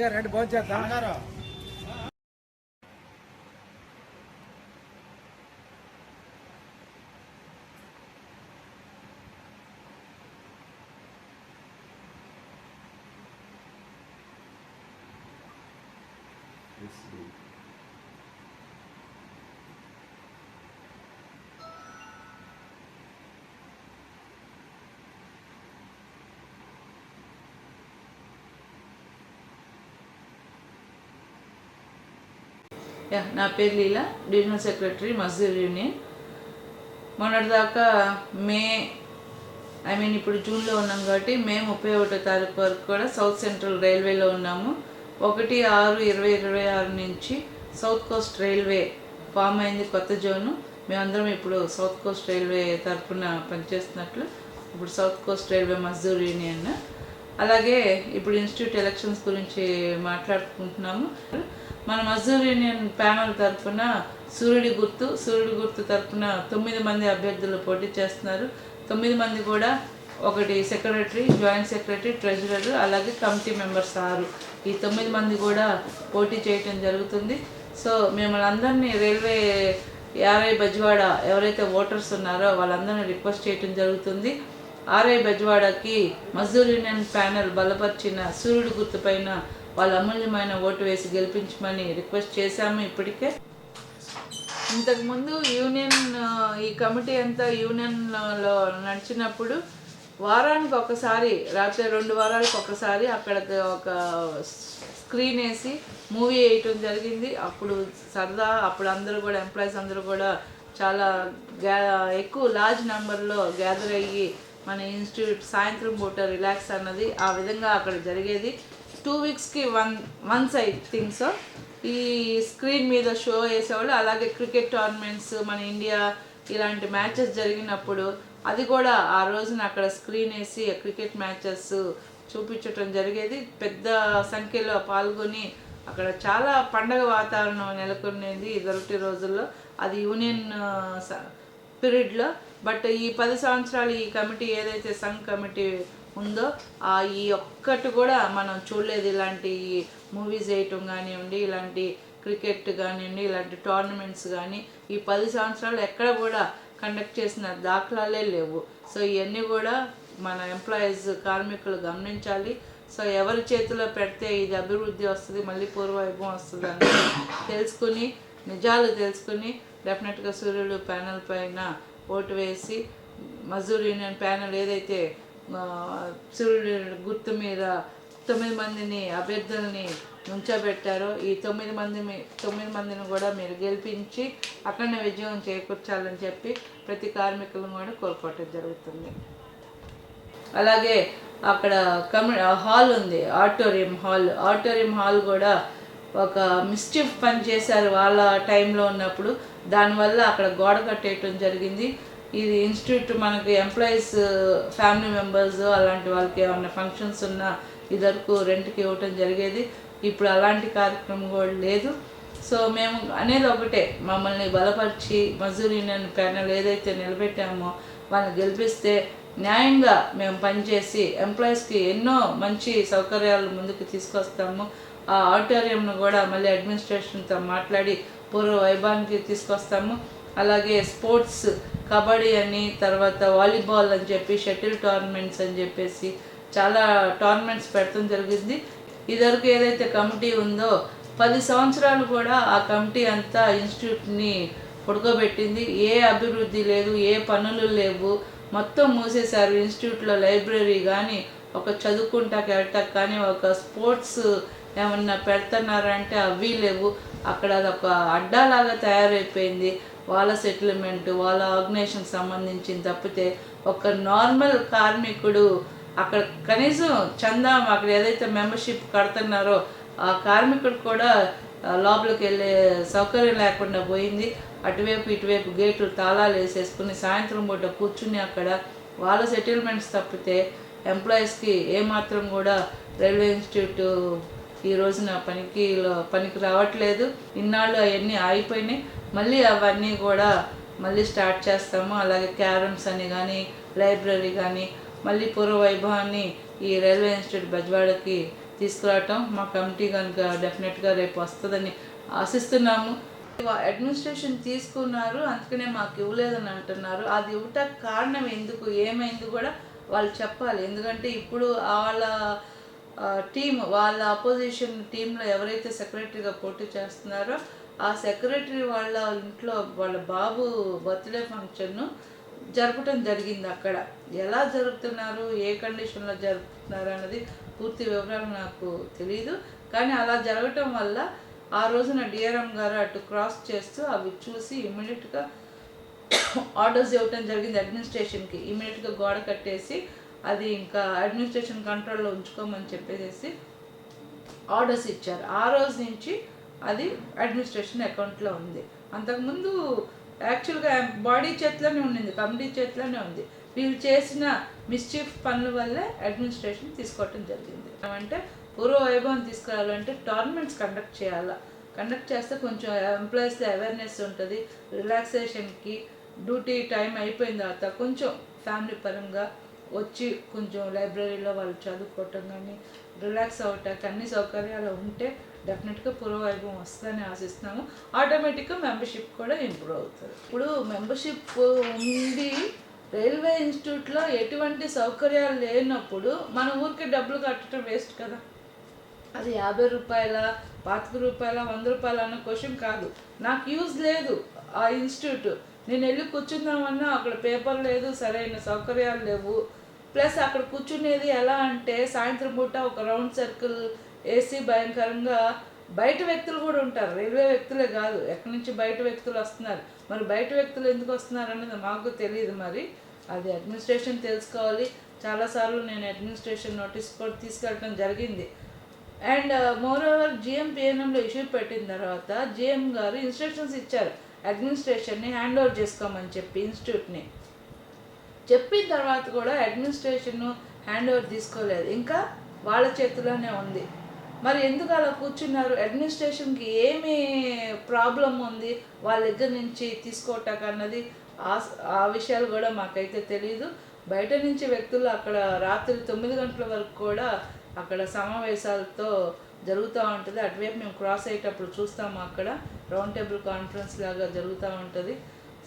రెడ్డి భోంచేద్దాం. నా పేరు లీలా, divisional secretary Mazdoor union. మొన్నటిదాకా ఇప్పుడు జూన్లో ఉన్నాం కాబట్టి మే 31వ తారీఖు వరకు కూడా సౌత్ సెంట్రల్ రైల్వేలో ఉన్నాము. 1/6/2026 నుంచి సౌత్ కోస్ట్ రైల్వే ఫామ్ అయింది, కొత్త జోను. మేమందరం ఇప్పుడు సౌత్ కోస్ట్ రైల్వే తరఫున పనిచేస్తున్నట్లు ఇప్పుడు south Coast railway Mazdoor union. అలాగే ఇప్పుడు ఇన్స్టిట్యూట్ ఎలక్షన్స్ గురించి మాట్లాడుకుంటున్నాము. మన మజ్దూర్ యూనియన్ ప్యానల్ తరఫున సూర్యుడి గుర్తు తరఫున 9 మంది అభ్యర్థులు పోటీ చేస్తున్నారు. 9 మంది కూడా ఒకటి సెక్రటరీ, జాయింట్ సెక్రటరీ, ట్రెజరర్, అలాగే కమిటీ మెంబర్స్ 6. ఈ 9 మంది కూడా పోటీ చేయటం జరుగుతుంది. సో మిమ్మల్ని అందరినీ రైల్వే ఆర్ఐ బజ్వాడ ఎవరైతే ఓటర్స్ ఉన్నారో వాళ్ళందరినీ రిక్వెస్ట్ చేయటం జరుగుతుంది. ఆర్ఐ బజ్వాడకి మజ్దూర్ యూనియన్ ప్యానెల్ బలపరిచిన సూర్యుడి గుర్తు పైన వాళ్ళ అమూల్యమైన ఓటు వేసి గెలిపించమని రిక్వెస్ట్ చేశాము. ఇప్పటికే ఇంతకుముందు ఈ కమిటీ అంతా యూనియన్లో నడిచినప్పుడు వారానికి ఒకసారి, రాత్రి 2 వారాలకు ఒకసారి అక్కడికి ఒక స్క్రీన్ వేసి మూవీ వేయటం జరిగింది. అప్పుడు సరదా, అప్పుడు అందరూ కూడా ఎంప్లాయీస్ అందరూ కూడా చాలా ఎక్కువ లార్జ్ నెంబర్లో గ్యాదర్ అయ్యి మన ఇన్స్టిట్యూట్ సాయంత్రం పూట రిలాక్స్ అన్నది ఆ విధంగా అక్కడ జరిగేది. 2 వీక్స్కి వన్స్ ఐ థింక్ సో ఈ స్క్రీన్ మీద షో వేసేవాళ్ళు. అలాగే క్రికెట్ టోర్నమెంట్స్, మన ఇండియా ఇలాంటి మ్యాచెస్ జరిగినప్పుడు అది కూడా ఆ రోజున అక్కడ స్క్రీన్ వేసి క్రికెట్ మ్యాచెస్ చూపించటం జరిగేది. పెద్ద సంఖ్యలో పాల్గొని అక్కడ చాలా పండగ వాతావరణం నెలకొనేది ఇదొరటి రోజుల్లో, అది యూనియన్ పీరియడ్లో. బట్ ఈ 10 సంవత్సరాలు ఈ కమిటీ ఏదైతే సంఘ్ కమిటీ ఉందో ఈ ఒక్కటి కూడా మనం చూడలేదు. ఇలాంటి మూవీస్ వేయటం కానివ్వండి, ఇలాంటి క్రికెట్ కానివ్వండి, ఇలాంటి టోర్నమెంట్స్ కానీ ఈ 10 సంవత్సరాలు ఎక్కడ కూడా కండక్ట్ చేసిన దాఖలాలే లేవు. సో ఇవన్నీ కూడా మన ఎంప్లాయీస్, కార్మికులు గమనించాలి. సో ఎవరి చేతిలో పెడితే ఇది అభివృద్ధి వస్తుంది, మళ్ళీ పూర్వవైభవం వస్తుంది అని తెలుసుకుని, నిజాలు తెలుసుకుని డెఫినెట్గా సూర్యుడు ప్యానెల్ పైన ఓటు వేసి మజ్దూర్ యూనియన్ ప్యానెల్ ఏదైతే సూర్యుడి గుర్తు మీద 9 మందిని అభ్యర్థుల్ని నుంచోబెట్టారో ఈ 9 మందిని కూడా మీరు గెలిపించి అక్కడనే విజయం చేకూర్చాలని చెప్పి ప్రతి కార్మికులను కూడా కోరుకోవటం జరుగుతుంది. అలాగే అక్కడ హాల్ ఉంది, ఆడిటోరియం హాల్ కూడా ఒక మిస్చిఫ్ పని చేశారు వాళ్ళ టైంలో ఉన్నప్పుడు. దానివల్ల అక్కడ గోడ కట్టేయటం జరిగింది. ఇది ఇన్స్టిట్యూట్ మనకి ఎంప్లాయీస్, ఫ్యామిలీ మెంబర్స్ అలాంటి వాళ్ళకి ఏమన్నా ఫంక్షన్స్ ఉన్నా ఇదివరకు రెంట్కి ఇవ్వటం జరిగేది. ఇప్పుడు అలాంటి కార్యక్రమం కూడా లేదు. సో మేము అనేది ఒకటే, మమ్మల్ని బలపరిచి మజ్దూర్ యూనియన్ ప్యానెల్ ఏదైతే నిలబెట్టామో వాళ్ళని గెలిపిస్తే న్యాయంగా మేము పనిచేసి ఎంప్లాయీస్కి ఎన్నో మంచి సౌకర్యాలు ముందుకు తీసుకొస్తాము. ఆ ఆడిటోరియంను కూడా మళ్ళీ అడ్మినిస్ట్రేషన్తో మాట్లాడి పూర్వ వైభవానికి తీసుకొస్తాము. అలాగే స్పోర్ట్స్, కబడ్డీ అని, తర్వాత వాలీబాల్ అని చెప్పి, షటిల్ టోర్నమెంట్స్ అని చెప్పేసి చాలా టోర్నమెంట్స్ పెట్టడం జరిగింది. ఇదివరకు ఏదైతే కమిటీ ఉందో 10 సంవత్సరాలు కూడా ఆ కమిటీ అంతా ఇన్స్టిట్యూట్ని పడుకోబెట్టింది. ఏ అభివృద్ధి లేదు, ఏ పనులు లేవు, మొత్తం మూసేశారు. ఇన్స్టిట్యూట్లో లైబ్రరీ కానీ, ఒక చదువుకుంటాకి వెళ్ళటానికి కానీ, ఒక స్పోర్ట్స్ ఏమన్నా పెడుతున్నారంటే అవి లేవు. అక్కడ అదొక అడ్డాలాగా తయారైపోయింది. వాళ్ళ సెటిల్మెంట్, వాళ్ళ ఆర్గనైజేషన్ సంబంధించిన తప్పితే ఒక నార్మల్ కార్మికుడు అక్కడ కనీసం చందా అక్కడ ఏదైతే మెంబర్షిప్ కడుతున్నారో ఆ కార్మికుడు కూడా లోపలికి వెళ్ళే సౌకర్యం లేకుండా పోయింది. అటువైపు ఇటువైపు గేట్లు తాళాలు వేసేసుకుని సాయంత్రం పూట కూర్చుని అక్కడ వాళ్ళ సెటిల్మెంట్స్ తప్పితే ఎంప్లాయీస్కి ఏమాత్రం కూడా రైల్వే ఇన్స్టిట్యూట్ ఈ రోజున పనికి రావట్లేదు. ఇన్నాళ్ళు అవన్నీ ఆగిపోయినాయి. మళ్ళీ అవన్నీ కూడా మళ్ళీ స్టార్ట్ చేస్తాము. అలాగే క్యారమ్స్ అని కానీ, లైబ్రరీ కానీ మళ్ళీ పూర్వ వైభవాన్ని ఈ రైల్వే ఇన్స్టిట్యూట్ బజ్వాడకి తీసుకురావటం మా కమిటీ కనుక డెఫినెట్గా రేపు వస్తుందని ఆశిస్తున్నాము. అడ్మినిస్ట్రేషన్ తీసుకున్నారు అందుకనే మాకు ఇవ్వలేదని అంటున్నారు. అది ఇవ్వటానికి కారణం ఎందుకు, ఏమైంది కూడా వాళ్ళు చెప్పాలి. ఎందుకంటే ఇప్పుడు వాళ్ళ టీం, వాళ్ళ అపోజిషన్ టీంలో ఎవరైతే సెక్రటరీగా పోటీ చేస్తున్నారో ఆ సెక్రటరీ వాళ్ళ ఇంట్లో వాళ్ళ బాబు బర్త్డే ఫంక్షన్ను జరపటం జరిగింది. అక్కడ ఎలా జరుపుతున్నారు, ఏ కండిషన్లో జరుపుతున్నారు అన్నది పూర్తి వివరాలు నాకు తెలియదు. కానీ అలా జరగటం వల్ల ఆ రోజున డిఆర్ఎం గారు అటు క్రాస్ చేస్తూ అవి చూసి ఇమ్మీడియట్గా ఆర్డర్స్ ఇవ్వటం జరిగింది అడ్మినిస్ట్రేషన్కి. ఇమ్మీడియట్గా గోడ కట్టేసి అది ఇంకా అడ్మినిస్ట్రేషన్ కంట్రోల్లో ఉంచుకోమని చెప్పేసి ఆర్డర్స్ ఇచ్చారు. ఆ రోజు నుంచి అది అడ్మినిస్ట్రేషన్ అకౌంట్లో ఉంది. అంతకుముందు యాక్చువల్గా బాడీ చేతిలోనే ఉండింది, కమిటీ చేతిలోనే ఉంది. వీళ్ళు చేసిన మిస్చీఫ్ పనుల వల్లే అడ్మినిస్ట్రేషన్ తీసుకోవటం జరిగింది. అంటే పూర్వ వైభవం తీసుకురావాలంటే టోర్నమెంట్స్ కండక్ట్ చేయాలా. కండక్ట్ చేస్తే కొంచెం ఎంప్లాయీస్లో అవేర్నెస్ ఉంటుంది. రిలాక్సేషన్కి డ్యూటీ టైం అయిపోయిన తర్వాత కొంచెం ఫ్యామిలీ పరంగా వచ్చి కొంచెం లైబ్రరీలో వాళ్ళు చదువుకోవటం కానీ రిలాక్స్ అవ్వటానికి అన్ని సౌకర్యాలు ఉంటే డెఫినెట్గా పూర్వవైభవం వస్తుందని ఆశిస్తున్నాము. ఆటోమేటిక్గా మెంబర్షిప్ కూడా ఇంప్రూవ్ అవుతుంది. ఇప్పుడు మెంబర్షిప్ ఉండి రైల్వే ఇన్స్టిట్యూట్లో ఎటువంటి సౌకర్యాలు లేనప్పుడు మన ఊరికి డబ్బులు కట్టడం వేస్ట్ కదా. అది 50 రూపాయల, 25 రూపాయల, 100 రూపాయల అన్న క్వశ్చన్ కాదు. నాకు యూజ్ లేదు ఆ ఇన్స్టిట్యూట్. నేను వెళ్ళి కూర్చుందామన్నా అక్కడ పేపర్ లేదు, సరైన సౌకర్యాలు లేవు. ప్లస్ అక్కడ కూర్చునేది ఎలా అంటే సాయంత్రం పూట ఒక రౌండ్ సర్కిల్ వేసి భయంకరంగా బయట వ్యక్తులు కూడా ఉంటారు, రైల్వే వ్యక్తులే కాదు, ఎక్కడి నుంచి బయట వ్యక్తులు వస్తున్నారు. మరి బయట వ్యక్తులు ఎందుకు వస్తున్నారు అనేది మాకు తెలియదు. మరి అది అడ్మినిస్ట్రేషన్ తెలుసుకోవాలి. చాలాసార్లు నేను అడ్మినిస్ట్రేషన్ నోటీస్ కూడా తీసుకెళ్ళడం జరిగింది. అండ్ మోర్ ఓవర్ జిఎం పిఎన్ఎంలో ఇష్యూ పెట్టిన తర్వాత జిఎం గారు ఇన్స్ట్రక్షన్స్ ఇచ్చారు అడ్మినిస్ట్రేషన్ని హ్యాండ్ ఓవర్ చేసుకోమని చెప్పి. ఇన్స్టిట్యూట్ని చెప్పిన తర్వాత కూడా అడ్మినిస్ట్రేషన్ హ్యాండ్ ఓవర్ తీసుకోలేదు, ఇంకా వాళ్ళ చేతిలోనే ఉంది. మరి ఎందుకు అలా కూర్చున్నారు? అడ్మినిస్ట్రేషన్కి ఏమి ప్రాబ్లం ఉంది వాళ్ళ దగ్గర నుంచి తీసుకోవటానికి అన్నది ఆ విషయాలు కూడా మాకైతే తెలియదు. బయట నుంచి వ్యక్తులు అక్కడ రాత్రి 9 గంటల వరకు కూడా అక్కడ సమావేశాలతో జరుగుతూ ఉంటుంది. అటువైపు మేము క్రాస్ అయ్యేటప్పుడు చూస్తాము, అక్కడ రౌండ్ టేబుల్ కాన్ఫరెన్స్ లాగా జరుగుతూ ఉంటుంది.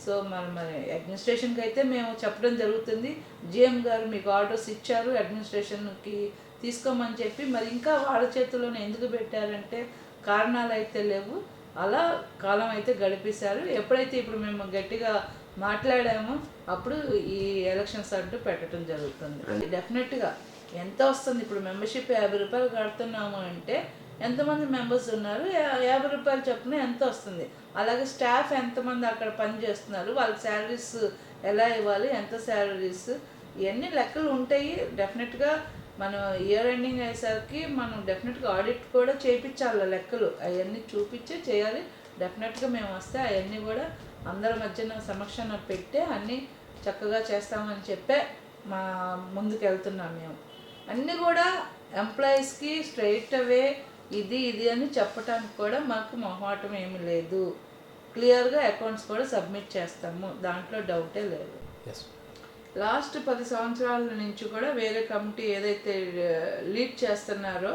సో మరి అడ్మినిస్ట్రేషన్కి అయితే మేము చెప్పడం జరుగుతుంది, జిఎం గారు మీకు ఆర్డర్స్ ఇచ్చారు అడ్మినిస్ట్రేషన్కి తీసుకోమని చెప్పి. మరి ఇంకా వాళ్ళ చేతుల్లోనే ఎందుకు పెట్టారంటే కారణాలు అయితే లేవు. అలా కాలం అయితే గడిపేశారు. ఎప్పుడైతే ఇప్పుడు మేము గట్టిగా మాట్లాడామో అప్పుడు ఈ ఎలక్షన్స్ అంటూ పెట్టడం జరుగుతుంది. డెఫినెట్గా ఎంత వస్తుంది? ఇప్పుడు మెంబర్షిప్ 50 రూపాయలు కడుతున్నాము అంటే ఎంతమంది మెంబర్స్ ఉన్నారు, 50 రూపాయలు చొప్పున ఎంత వస్తుంది? అలాగే స్టాఫ్ ఎంతమంది అక్కడ పని చేస్తున్నారు, వాళ్ళ శాలరీస్ ఎలా ఇవ్వాలి, ఎంత శాలరీస్, ఇవన్నీ లెక్కలు ఉంటాయి. డెఫినెట్గా మనం ఇయర్ ఎండింగ్ అయ్యేసరికి మనం డెఫినెట్గా ఆడిట్ కూడా చేయించాలి, లెక్కలు అవన్నీ చూపించే చేయాలి. డెఫినెట్గా మేము వస్తే అవన్నీ కూడా అందరి మధ్యన సమక్షంలో పెట్టే అన్నీ చక్కగా చేస్తామని చెప్పే మా ముందుకు వెళ్తున్నాం. మేము అన్నీ కూడా ఎంప్లాయీస్కి స్ట్రైట్ అవే ఇది అని చెప్పడానికి కూడా మాకు మొహమాటం ఏమీ లేదు. క్లియర్గా అకౌంట్స్ కూడా సబ్మిట్ చేస్తాము, దాంట్లో డౌటే లేదు. లాస్ట్ 10 సంవత్సరాల నుంచి కూడా వేరే కమిటీ ఏదైతే లీడ్ చేస్తున్నారో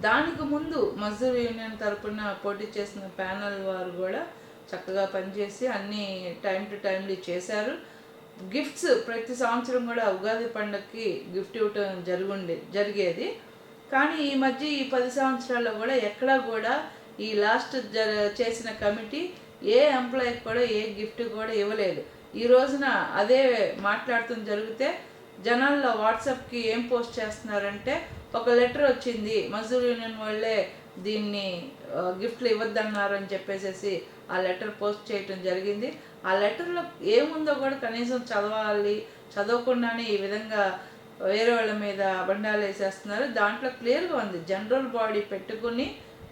దానికి ముందు మజ్దూర్ యూనియన్ తరపున పోటీ చేసిన ప్యానల్ వారు కూడా చక్కగా పనిచేసి అన్నీ టైం టు టైంలీ చేశారు. గిఫ్ట్స్ ప్రతి సంవత్సరం కూడా ఉగాది పండుగకి గిఫ్ట్ ఇవ్వటం జరిగేది. కానీ ఈ మధ్య ఈ 10 సంవత్సరాల్లో కూడా ఎక్కడా కూడా ఈ లాస్ట్ చేసిన కమిటీ ఏ ఎంప్లాయీకి కూడా ఏ గిఫ్ట్ కూడా ఇవ్వలేదు. ఈ రోజున అదే మాట్లాడుతూ జరిగితే జనాల్లో వాట్సాప్కి ఏం పోస్ట్ చేస్తున్నారంటే ఒక లెటర్ వచ్చింది, మజ్దూర్ యూనియన్ వాళ్ళే దీన్ని గిఫ్ట్లు ఇవ్వద్దన్నారు అని చెప్పేసి ఆ లెటర్ పోస్ట్ చేయటం జరిగింది. ఆ లెటర్లో ఏముందో కూడా కనీసం చదవాలి, చదవకుండానే ఈ విధంగా వేరే వాళ్ళ మీద అబండాలు వేసేస్తున్నారు. దాంట్లో క్లియర్గా ఉంది జనరల్ బాడీ పెట్టుకుని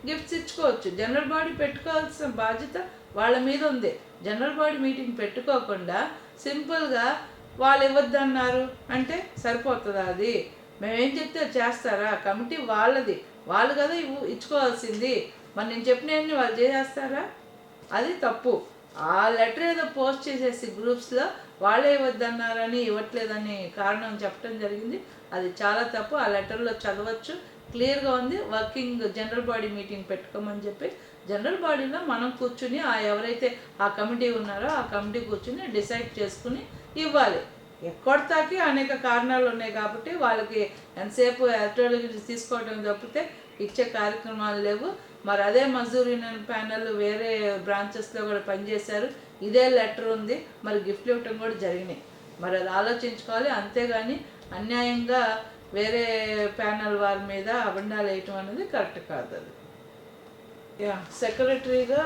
గిఫ్ట్స్ ఇచ్చుకోవచ్చు. జనరల్ బాడీ పెట్టుకోవాల్సిన బాధ్యత వాళ్ళ మీద ఉంది. జనరల్ బాడీ మీటింగ్ పెట్టుకోకుండా సింపుల్గా వాళ్ళు ఇవ్వద్దన్నారు అంటే సరిపోతుందా? అది మేమేం చెప్తే చేస్తారా? కమిటీ వాళ్ళది, వాళ్ళు కదా ఇచ్చుకోవాల్సింది. మరి నేను చెప్పినవన్నీ వాళ్ళు చేసేస్తారా? అది తప్పు. ఆ లెటర్ ఏదో పోస్ట్ చేసేసి గ్రూప్స్లో వాళ్ళే ఇవ్వద్దన్నారని ఇవ్వట్లేదని కారణం చెప్పడం జరిగింది. అది చాలా తప్పు. ఆ లెటర్లో చదవచ్చు క్లియర్గా ఉంది. వర్కింగ్ జనరల్ బాడీ మీటింగ్ పెట్టుకోమని చెప్పి జనరల్ బాడీలో మనం కూర్చుని ఎవరైతే ఆ కమిటీ ఉన్నారో ఆ కమిటీ కూర్చుని డిసైడ్ చేసుకుని ఇవ్వాలి. ఎక్కొడతాకి అనేక కారణాలు ఉన్నాయి కాబట్టి వాళ్ళకి ఎంతసేపు ఎలక్ట్రాలజీ తీసుకోవడం తప్పితే ఇచ్చే కార్యక్రమాలు లేవు. మరి అదే మజ్దూర్ యూనియన్ ప్యానెల్ వేరే బ్రాంచెస్లో కూడా పనిచేశారు, ఇదే లెటర్ ఉంది, మరి గిఫ్ట్లు ఇవ్వటం కూడా జరిగినాయి. మరి అది ఆలోచించుకోవాలి. అంతేగాని అన్యాయంగా వేరే ప్యానెల్ వారి మీద అబండాలు వేయటం అనేది కరెక్ట్ కాదు. అది సెక్రటరీగా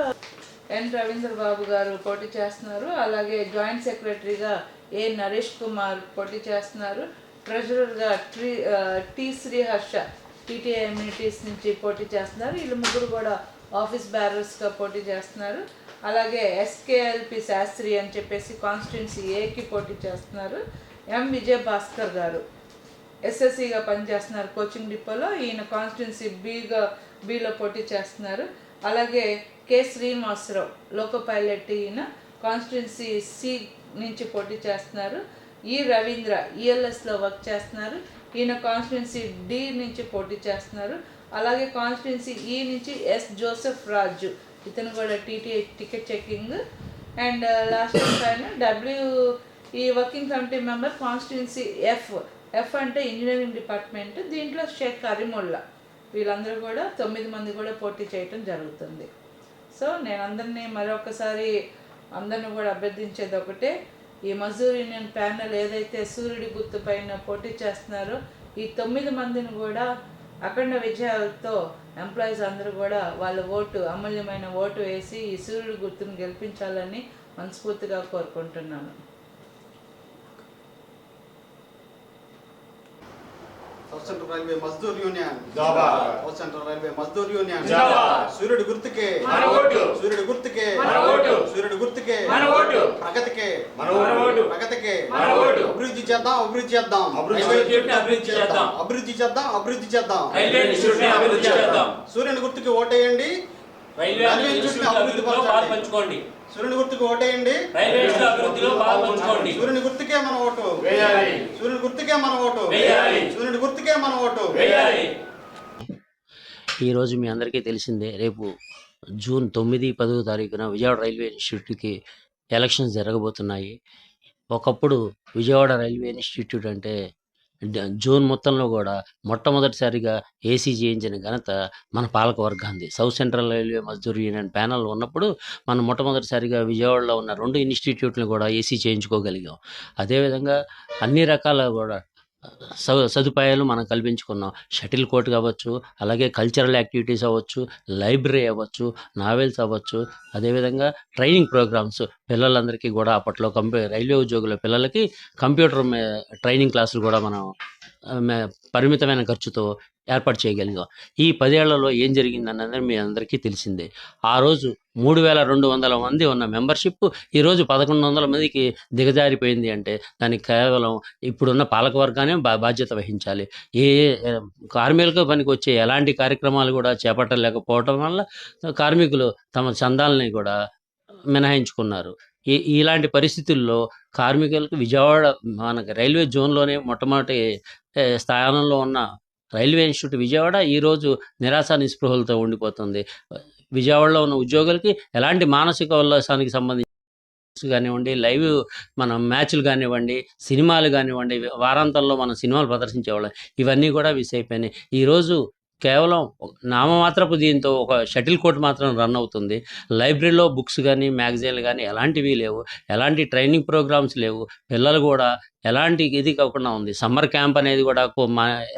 ఎన్ రవీంద్ర బాబు గారు పోటీ చేస్తున్నారు. అలాగే జాయింట్ సెక్రటరీగా ఏ నరేష్ కుమార్ పోటీ చేస్తున్నారు. ట్రెజరర్గా టి శ్రీహర్ష టీటీఐ ఇమ్యూనిటీస్ నుంచి పోటీ చేస్తున్నారు. వీళ్ళు ముగ్గురు కూడా ఆఫీస్ బ్యారర్స్గా పోటీ చేస్తున్నారు. అలాగే ఎస్కేఎల్పి శాస్త్రి అని చెప్పేసి కాన్స్టిట్యున్సీ ఏకి పోటీ చేస్తున్నారు. ఎం విజయ్ భాస్కర్ గారు ఎస్ఎస్సిగా పనిచేస్తున్నారు కోచింగ్ డిపోలో, ఈయన కాన్స్టిట్యున్సీ బిలో పోటీ చేస్తున్నారు. అలాగే కె శ్రీనివాసరావు లోకో పైలట్, ఈయన కాన్స్టిట్యున్సీ సి నుంచి పోటీ చేస్తున్నారు. ఈ రవీంద్ర ఈఎల్ఎస్లో వర్క్ చేస్తున్నారు, ఈయన కాన్స్టిట్యున్సీ డి నుంచి పోటీ చేస్తున్నారు. అలాగే కాన్స్టిట్యున్సీ ఈ నుంచి ఎస్ జోసెఫ్ రాజు, ఇతను కూడా TTI ticket checking. And last final W E working committee member constituency F అంటే ఇంజనీరింగ్ డిపార్ట్మెంట్, దీంట్లో షేక్ కరీముల్లా. వీళ్ళందరూ కూడా 9 మంది కూడా పోటీ చేయటం జరుగుతుంది. సో నేను అందరినీ మరొకసారి అందరిని కూడా అభ్యర్థించేది ఒకటే, ఈ మజ్దూర్ యూనియన్ ప్యానెల్ ఏదైతే సూర్యుడి గుర్తు పైన పోటీ చేస్తున్నారో ఈ 9 మందిని కూడా అఖండ విజయాలతో ఎంప్లాయీస్ అందరూ కూడా వాళ్ళ ఓటు అమూల్యమైన ఓటు వేసి ఈ సూర్యుడి గుర్తును గెలిపించాలని మనస్ఫూర్తిగా కోరుకుంటున్నాను. South central railway Mazdoor union జిందాబాద్. South central railway Mazdoor union జిందాబాద్. సూర్యుడి గుర్తుకే మన ఓటు, సూర్యుడి గుర్తుకే మన ఓటు, సూర్యుడి గుర్తుకే మన ఓటు, ప్రగతికే మన ఓటు, ప్రగతికే మన ఓటు. అభివృద్ధి చేద్దాం, అభివృద్ధి చేద్దాం, అభివృద్ధి చేద్దాం, అభివృద్ధి చేద్దాం, అభివృద్ధి చేద్దాం. రైల్వే ఇన్స్టిట్యూట్ అభివృద్ధి చేద్దాం. సూర్యుని గుర్తుకి ఓటేయండి, రైల్వే ఇన్స్టిట్యూట్ అభివృద్ధిలో పాల్పంచుకోండి. సూర్యుని గుర్తుకి ఓటేయండి, రైల్వే ఇన్స్టిట్యూట్ అభివృద్ధిలో పాల్పంచుకోండి. సూర్యుని గుర్తుకే మన ఓటు వేయాలి, సూర్యుని గుర్తుకే మన ఓటు వేయాలి, సూర్యుని గుర్తుకే మన ఓటు వేయాలి. ఈరోజు మీ అందరికీ తెలిసిందే, రేపు జూన్ 9, 10 తారీఖున విజయవాడ రైల్వే ఇన్స్టిట్యూట్కి ఎలక్షన్స్ జరగబోతున్నాయి. ఒకప్పుడు విజయవాడ రైల్వే ఇన్స్టిట్యూట్ అంటే జూన్ మొత్తంలో కూడా మొట్టమొదటిసారిగా ఏసీ చేయించిన ఘనత మన పాలక వర్గాంది. South central railway Mazdoor union panel ఉన్నప్పుడు మనం మొట్టమొదటిసారిగా విజయవాడలో ఉన్న 2 ఇన్స్టిట్యూట్లను కూడా ఏసీ చేయించుకోగలిగాం. అదేవిధంగా అన్ని రకాల కూడా సదుపాయాలు మనం కల్పించుకున్నాం. షటిల్ కోర్ట్ కావచ్చు, అలాగే కల్చరల్ యాక్టివిటీస్ అవ్వచ్చు, లైబ్రరీ అవ్వచ్చు, నావెల్స్ అవ్వచ్చు, అదేవిధంగా ట్రైనింగ్ ప్రోగ్రామ్స్ పిల్లలందరికీ కూడా అప్పట్లో రైల్వే ఉద్యోగుల పిల్లలకి కంప్యూటర్ ట్రైనింగ్ క్లాసులు కూడా మనం పరిమితమైన ఖర్చుతో ఏర్పాటు చేయగలిగాం. ఈ 10 ఏళ్లలో ఏం జరిగిందన్నది మీ అందరికీ తెలిసిందే. ఆ రోజు 3200 మంది ఉన్న మెంబర్షిప్ ఈరోజు 1100 మందికి దిగజారిపోయింది. అంటే దానికి కేవలం ఇప్పుడున్న పాలకవర్గానే బాధ్యత వహించాలి. ఏ కార్మికులకు పనికి వచ్చే ఎలాంటి కార్యక్రమాలు కూడా చేపట్టలేకపోవటం వల్ల కార్మికులు తమ చందాలని కూడా మినహాయించుకున్నారు. ఇలాంటి పరిస్థితుల్లో కార్మికులకు విజయవాడ మనకి రైల్వే జోన్లోనే మొట్టమొదటి స్థానంలో ఉన్న రైల్వే ఇన్స్టిట్యూట్ విజయవాడ ఈరోజు నిరాశ నిస్పృహలతో ఉండిపోతుంది. విజయవాడలో ఉన్న ఉద్యోగులకి ఎలాంటి మానసిక ఉల్లాసానికి సంబంధించి కానివ్వండి, లైవ్ మనం మ్యాచ్లు కానివ్వండి, సినిమాలు కానివ్వండి, వారాంతంలో మనం సినిమాలు ప్రదర్శించేవాళ్ళం, ఇవన్నీ కూడా మిస్ అయిపోయినాయి. ఈరోజు కేవలం నామమాత్రపు దీంతో ఒక షటిల్ కోర్ట్ మాత్రం రన్ అవుతుంది. లైబ్రరీలో బుక్స్ కానీ మ్యాగజైన్లు కానీ ఎలాంటివి లేవు, ఎలాంటి ట్రైనింగ్ ప్రోగ్రామ్స్ లేవు. పిల్లలు కూడా ఎలాంటి ఇది కాకుండా ఉంది. సమ్మర్ క్యాంప్ అనేది కూడా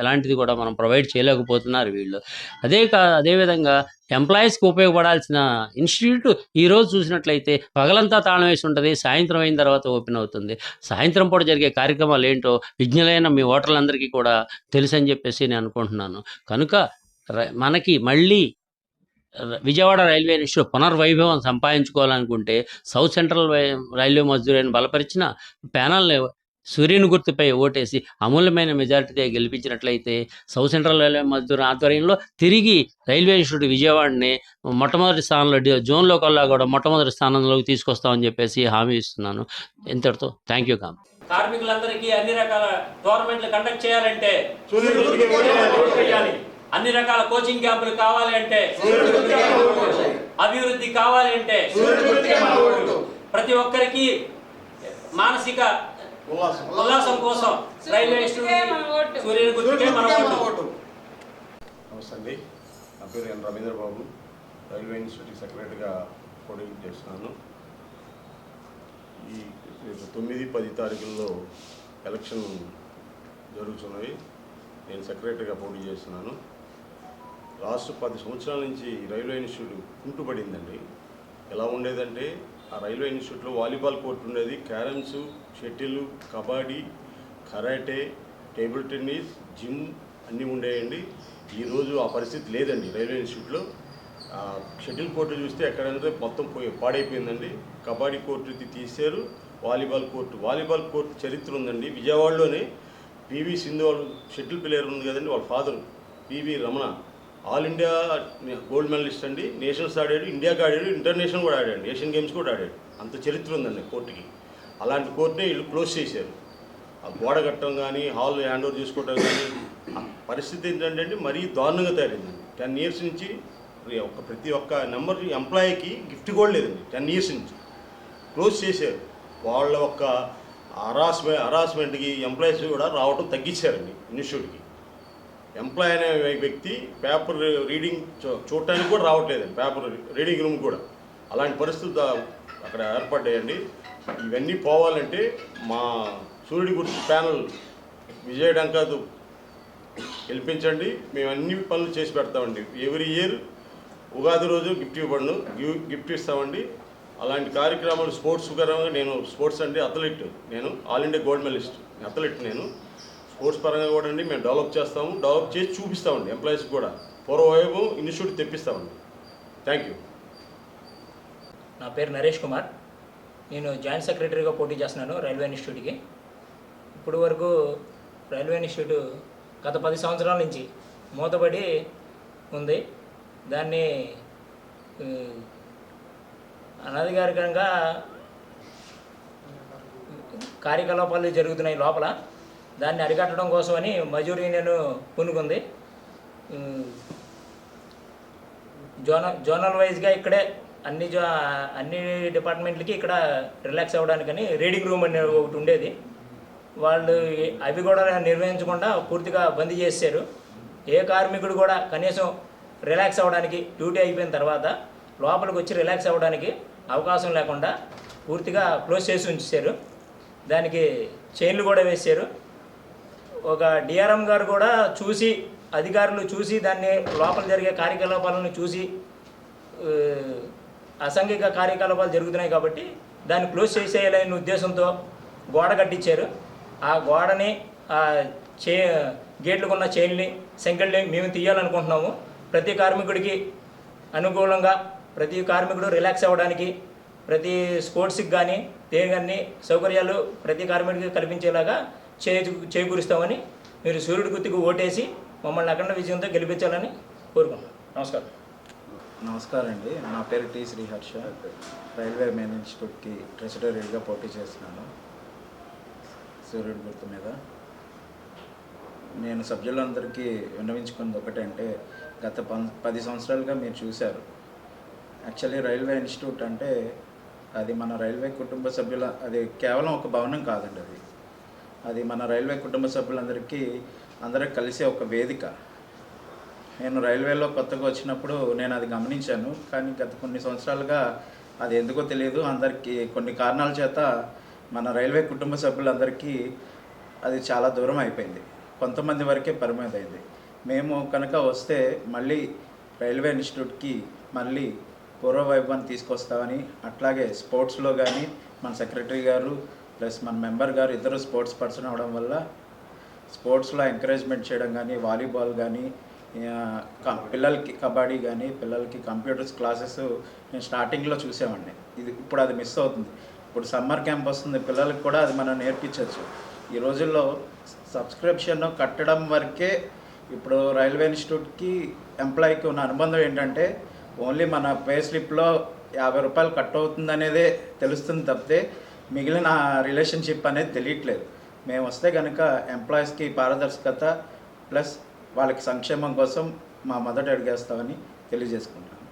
ఎలాంటిది కూడా మనం ప్రొవైడ్ చేయలేకపోతున్నారు వీళ్ళు. అదేవిధంగా ఎంప్లాయీస్కి ఉపయోగపడాల్సిన ఇన్స్టిట్యూట్ ఈరోజు చూసినట్లయితే పగలంతా తాళం వేసి ఉంటుంది, సాయంత్రం అయిన తర్వాత ఓపెన్ అవుతుంది. సాయంత్రం పూట జరిగే కార్యక్రమాలు ఏంటో విజ్ఞులైన మీ ఓటర్లందరికీ కూడా తెలుసు అని చెప్పేసి నేను అనుకుంటున్నాను. కనుక మనకి మళ్ళీ విజయవాడ రైల్వే ఇన్స్టిట్యూట్ పునర్వైభవం సంపాదించుకోవాలనుకుంటే సౌత్ సెంట్రల్ రైల్వే మజ్దూర్ బలపరిచిన ప్యానల్ని సూర్యుని గుర్తుపై ఓటేసి అమూల్యమైన మెజారిటీతో గెలిపించినట్లయితే సౌత్ సెంట్రల్ రైల్వే మజ్దూర్ ఆధ్వర్యంలో తిరిగి రైల్వే ఇన్స్టిట్యూట్ విజయవాడని మొట్టమొదటి స్థానంలో జోన్లో కల్లా కూడా మొట్టమొదటి స్థానంలోకి తీసుకొస్తామని చెప్పేసి హామీ ఇస్తున్నాను. ఇంతటితో థ్యాంక్ యూ. కార్మికులందరికీ అన్ని రకాల గవర్నమెంట్లు కండక్ట్ చేయాలంటే అన్ని రకాల కోచింగ్ క్యాంపులు కావాలి అంటే, సూర్యుడి గుర్తుకే మన ఓటు. అభివృద్ధి కావాలి అంటే, సూర్యుడి గుర్తుకే మన ఓటు. ప్రతి ఒక్కరికి మానసిక ఉల్లాసం ఉల్లాసం కోసం రైల్వే ఇన్స్టిట్యూట్ సూర్యుని గుర్తుకే మన ఓటు. నమస్తే అండి, నా పేరు ఎన్ రవీంద్ర బాబు, రైల్వే ఇన్స్టిట్యూట్ సెక్రటరీగా పోటీ చేస్తున్నాను. ఈ రేపు 9-10 తారీఖుల్లో ఎలక్షన్ జరుగుతున్నాయి. నేను సెక్రటరీగా పోటీ చేస్తున్నాను. లాస్ట్ 10 సంవత్సరాల నుంచి రైల్వే ఇన్స్టిట్యూట్ కుంటుపడిందండి. ఎలా ఉండేదంటే ఆ రైల్వే ఇన్స్టిట్యూట్లో వాలీబాల్ కోర్టు ఉండేది, carroms, shuttle, kabaddi, karate, table tennis, gym అన్నీ ఉండేయండి. ఈరోజు ఆ పరిస్థితి లేదండి రైల్వే ఇన్స్టిట్యూట్లో. షటిల్ కోర్టు చూస్తే ఎక్కడంటే మొత్తం పాడైపోయిందండి. కబడ్డీ కోర్టు తీశారు. వాలీబాల్ కోర్టు చరిత్ర ఉందండి. విజయవాడలోనే పివి సింధు వాళ్ళు షటిల్ ప్లేయర్ ఉంది కదండి, వాళ్ళ father PV Ramana all India gold medalist అండి. నేషనల్స్ ఆడాడు, ఇండియాకి ఆడాడు, ఇంటర్నేషనల్ కూడా ఆడాడు, ఏషియన్ గేమ్స్ కూడా ఆడాడు. అంత చరిత్ర ఉందండి కోర్టుకి. అలాంటి కోర్టునే వీళ్ళు క్లోజ్ చేశారు. ఆ గోడ కట్టడం కానీ, హాల్ హ్యాండ్ ఓవర్ చేసుకోవడం కానీ, ఆ పరిస్థితి ఏంటంటే మరీ దారుణంగా తయారైందండి. 10 years నుంచి ప్రతి ఒక్క నెంబర్ ఎంప్లాయీకి గిఫ్ట్ కూడా లేదండి. 10 years నుంచి క్లోజ్ చేశారు. వాళ్ళ ఒక్క హరాస్మెంట్కి ఎంప్లాయీస్ కూడా రావడం తగ్గించారండి ఇన్స్టిట్యూట్కి. ఎంప్లాయ్ అనే వ్యక్తి పేపర్ రీడింగ్ చూడటానికి కూడా రావట్లేదండి, పేపర్ రీడింగ్ రూమ్ కూడా. అలాంటి పరిస్థితులు అక్కడ ఏర్పడ్డాయండి. ఇవన్నీ పోవాలంటే మా సూర్యుడి గుర్తు ప్యానల్ విజయడంకాదు గెలిపించండి. మేము అన్ని పనులు చేసి పెడతామండి. ఎవ్రీ ఇయర్ ఉగాది రోజు గిఫ్ట్ ఇస్తామండి. అలాంటి కార్యక్రమాలు స్పోర్ట్స్ పరంగా నేను స్పోర్ట్స్ అండి, అథ్లెట్. నేను all India gold medalist athlete. నేను స్పోర్ట్స్ పరంగా కూడా అండి మేము డెవలప్ చేసి చూపిస్తామండి. ఎంప్లాయీస్కి కూడా పూర్వవైభవం ఇన్స్టిట్యూట్ తెప్పిస్తామండి. Thank you. నా పేరు నరేష్ కుమార్. నేను జాయింట్ సెక్రటరీగా పోటీ చేస్తున్నాను రైల్వే ఇన్స్టిట్యూట్కి. ఇప్పుడు వరకు రైల్వే ఇన్స్టిట్యూట్ గత 10 సంవత్సరాల నుంచి మూతపడి ఉంది. దాన్ని అనధికారికంగా కార్యకలాపాలు జరుగుతున్నాయి లోపల. దాన్ని అరికట్టడం కోసమని మజూర్ యూనియన్ పూనుకుంది. జోనల్ వైజ్గా ఇక్కడే అన్ని డిపార్ట్మెంట్లకి ఇక్కడ రిలాక్స్ అవ్వడానికని రీడింగ్ రూమ్ అనే ఒకటి ఉండేది. వాళ్ళు అవి కూడా నిర్వహించకుండా పూర్తిగా బంద్ చేశారు. ఏ కార్మికుడు కూడా కనీసం రిలాక్స్ అవ్వడానికి డ్యూటీ అయిపోయిన తర్వాత లోపలికి వచ్చి రిలాక్స్ అవ్వడానికి అవకాశం లేకుండా పూర్తిగా క్లోజ్ చేసి ఉంచారు. దానికి చైన్లు కూడా వేశారు. ఒక డిఆర్ఎం గారు కూడా చూసి, అధికారులు చూసి దాన్ని లోపల జరిగే కార్యకలాపాలను చూసి అసాంఘిక కార్యకలాపాలు జరుగుతున్నాయి కాబట్టి దాన్ని క్లోజ్ చేసేయాలనే ఉద్దేశంతో గోడ కట్టించారు. ఆ గోడని గేట్లకు ఉన్న చైన్ని, సంఖ్యల్ని మేము తీయాలనుకుంటున్నాము. ప్రతి కార్మికుడికి అనుకూలంగా, ప్రతి కార్మికుడు రిలాక్స్ అవ్వడానికి, ప్రతి స్పోర్ట్స్కి కానీ దేని సౌకర్యాలు ప్రతి కార్మికుడికి కల్పించేలాగా చేకూరుస్తామని మీరు సూర్యుడి గుర్తుకు ఓటేసి మమ్మల్ని అఖండ విజయంతో గెలిపించాలని కోరుకుంటున్నాను. నమస్కారం. నమస్కారం అండి, నా పేరు టి శ్రీహర్ష. రైల్వే మెయిన్ ఇన్స్టిట్యూట్కి ట్రెజరీగా పోటీ చేస్తున్నాను సూర్యుడి గుర్తు మీద. నేను సభ్యులందరికీ విన్నవించుకున్నది ఒకటంటే, గత 10 సంవత్సరాలుగా మీరు చూశారు. యాక్చువల్లీ రైల్వే ఇన్స్టిట్యూట్ అంటే అది మన రైల్వే కుటుంబ సభ్యుల, అది కేవలం ఒక భవనం కాదండి. అది మన రైల్వే కుటుంబ సభ్యులందరికీ కలిసే ఒక వేదిక. నేను రైల్వేలో కొత్తగా వచ్చినప్పుడు నేను అది గమనించాను. కానీ గత కొన్ని సంవత్సరాలుగా అది ఎందుకో తెలియదు, అందరికీ కొన్ని కారణాల చేత మన రైల్వే కుటుంబ సభ్యులందరికీ అది చాలా దూరం అయిపోయింది. కొంతమంది వరకే పరిమితమైంది. మేము కనుక వస్తే మళ్ళీ రైల్వే ఇన్స్టిట్యూట్కి మళ్ళీ పూర్వవైభవాన్ని తీసుకొస్తామని, అట్లాగే స్పోర్ట్స్లో కానీ మన సెక్రటరీ గారు ప్లస్ మన మెంబర్ గారు ఇద్దరు స్పోర్ట్స్ పర్సన్ అవడం వల్ల స్పోర్ట్స్లో ఎంకరేజ్మెంట్ చేయడం కానీ, వాలీబాల్ కానీ, పిల్లలకి కబడ్డీ కానీ, పిల్లలకి కంప్యూటర్స్ క్లాసెస్ నేను స్టార్టింగ్లో చూసామండి. ఇప్పుడు అది మిస్ అవుతుంది. ఇప్పుడు సమ్మర్ క్యాంప్ వస్తుంది, పిల్లలకి కూడా అది మనం నేర్పించవచ్చు. ఈ రోజుల్లో సబ్స్క్రిప్షన్ కట్టడం వరకే ఇప్పుడు రైల్వే ఇన్స్టిట్యూట్కి ఎంప్లాయీకి ఉన్న అనుబంధం ఏంటంటే, ఓన్లీ మన పే స్లిప్లో 50 రూపాయలు కట్ అవుతుంది అనేదే తెలుస్తుంది తప్పితే మిగిలిన రిలేషన్షిప్ అనేది తెలియట్లేదు. మేము వస్తే కనుక ఎంప్లాయీస్కి పారదర్శకత ప్లస్ వాళ్ళకి సంక్షేమం కోసం మా మొదట అడిగేస్తామని తెలియజేసుకుంటాం.